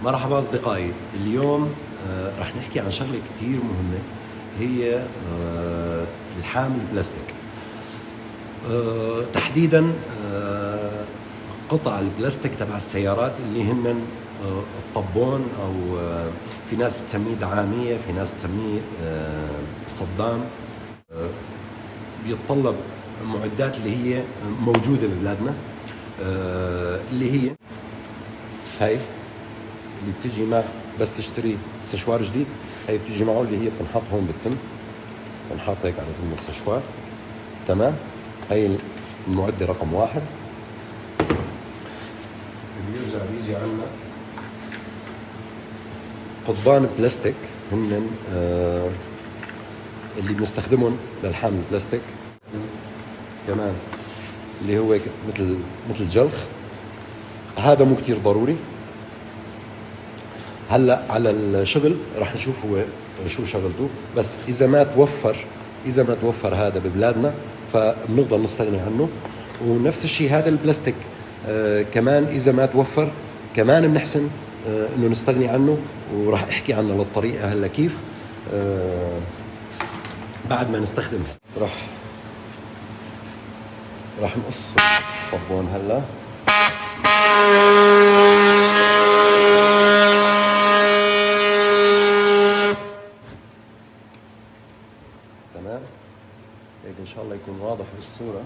مرحبا أصدقائي. اليوم رح نحكي عن شغلة كتير مهمة، هي الحامل البلاستيك. تحديدا قطع البلاستيك تبع السيارات اللي هن الطبون، أو في ناس بتسميه دعامية، في ناس بتسميه الصدام. بيتطلب معدات اللي هي موجودة ببلادنا، اللي هي هاي اللي بتجي مع، بس تشتري سشوار جديد، هي بتجي معه اللي هي بتنحط هون بالتم، بتنحط هيك على تم السشوار. تمام. هي المعدة رقم واحد. بيرجع بيجي عنا قضبان بلاستيك، هن اللي بنستخدمهم للحامل البلاستيك. كمان اللي هو مثل جلخ، هذا مو كتير ضروري. هلا على الشغل رح نشوف هو شو شغلته، بس اذا ما توفر هذا ببلادنا فبنقدر نستغني عنه. ونفس الشيء هذا البلاستيك كمان اذا ما توفر كمان بنحسن انه نستغني عنه. وراح احكي عنه للطريقه هلا كيف بعد ما نستخدمه. راح نقص الطبون هلا. تمام. هيك ان شاء الله يكون واضح بالصورة.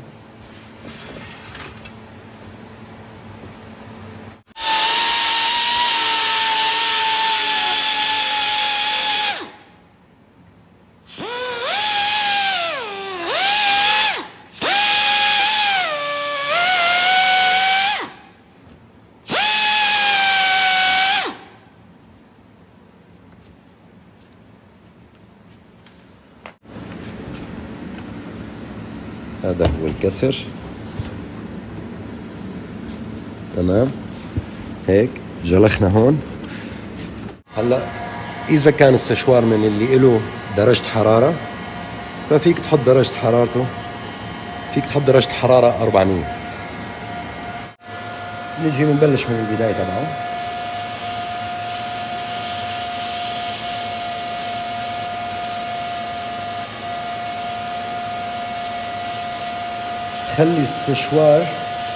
هذا هو الكسر. تمام. هيك جلخنا هون. هلا اذا كان السشوار من اللي له درجة حرارة، ففيك تحط درجة حرارته، فيك تحط درجة حرارة 400. نجي بنبلش من البداية طبعا.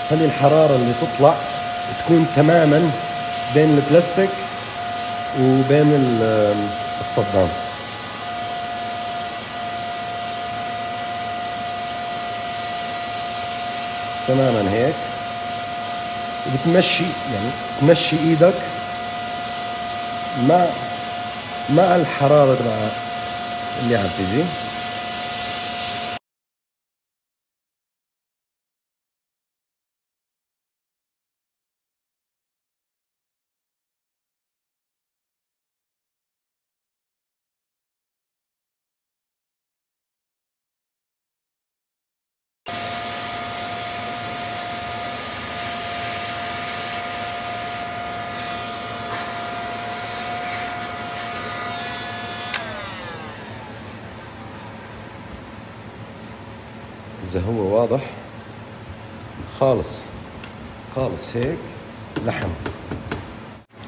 خلي الحرارة اللي تطلع تكون تماما بين البلاستيك وبين الصدام. تماما هيك. وبتمشي تمشي ايدك مع الحرارة تبع اللي عم تجي. إذا هو واضح خالص هيك لحم.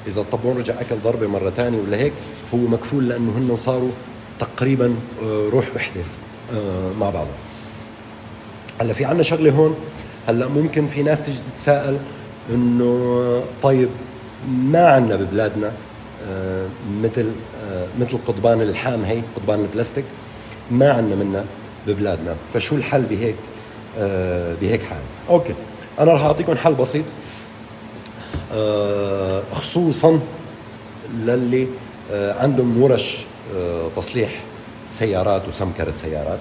إذا الطبون رجع أكل ضربة مرة تانية ولا هيك، هو مكفول، لأنه هن صاروا تقريبا روح وحدة مع بعضها. هلا في عنا شغلة هون. هلا ممكن في ناس تيجي تتساءل إنه طيب ما عنا ببلادنا مثل قضبان اللحام، هي قضبان البلاستيك ما عنا منها ببلادنا، فشو الحل بهيك حال؟ اوكي، انا راح اعطيكم حل بسيط خصوصا للي عندهم ورش تصليح سيارات وسمكرة سيارات.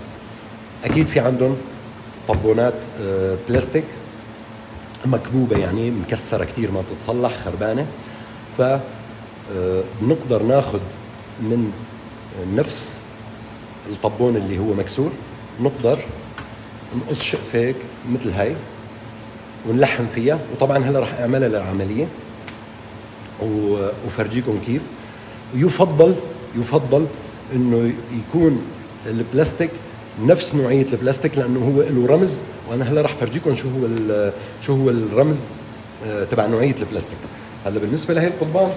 اكيد في عندهم طبونات بلاستيك مكبوبة، يعني مكسرة كتير، ما بتتصلح، خربانة. فبنقدر ناخد من نفس الطبون اللي هو مكسور، نقدر نقص شقفة هيك مثل هاي ونلحم فيها. وطبعا هلا راح اعملها للعملية وفرجيكم كيف. يفضل انه يكون البلاستيك نفس نوعية البلاستيك، لانه هو له رمز، وانا هلا راح فرجيكم شو هو الرمز تبع نوعية البلاستيك. هلا بالنسبة لهي القضبان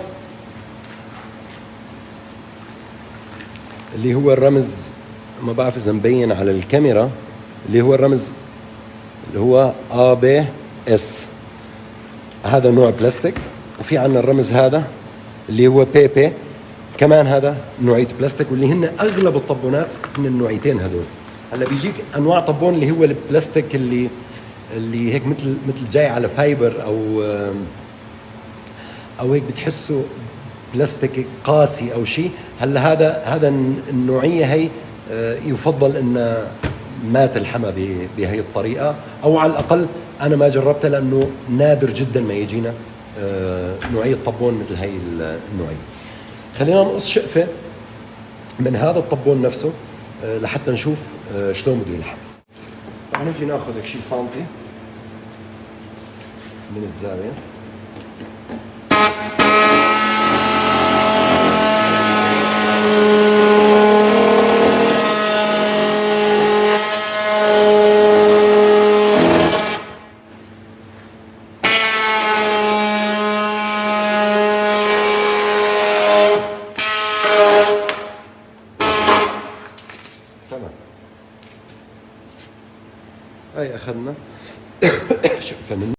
اللي هو الرمز، ما بعرف اذا مبين على الكاميرا، اللي هو الرمز اللي هو ABS. هذا نوع بلاستيك. وفي عندنا الرمز هذا اللي هو PP، كمان هذا نوعية بلاستيك، واللي هن اغلب الطبونات هن النوعيتين هذول. هلا بيجيك انواع طبون اللي هو البلاستيك اللي هيك مثل جاي على فايبر او هيك بتحسه بلاستيك قاسي او شيء. هلا هذا النوعيه هي يفضل ان ما تلحمها بهي الطريقه، او على الاقل انا ما جربتها لانه نادر جدا ما يجينا نوعيه طبون مثل هي النوعيه. خلينا نقص شقفه من هذا الطبون نفسه لحتى نشوف شلون بده يلحم. رح نجي ناخذ هيك شيء سنتي من الزاويه. تمام، هاي اخذنا شقفه منه.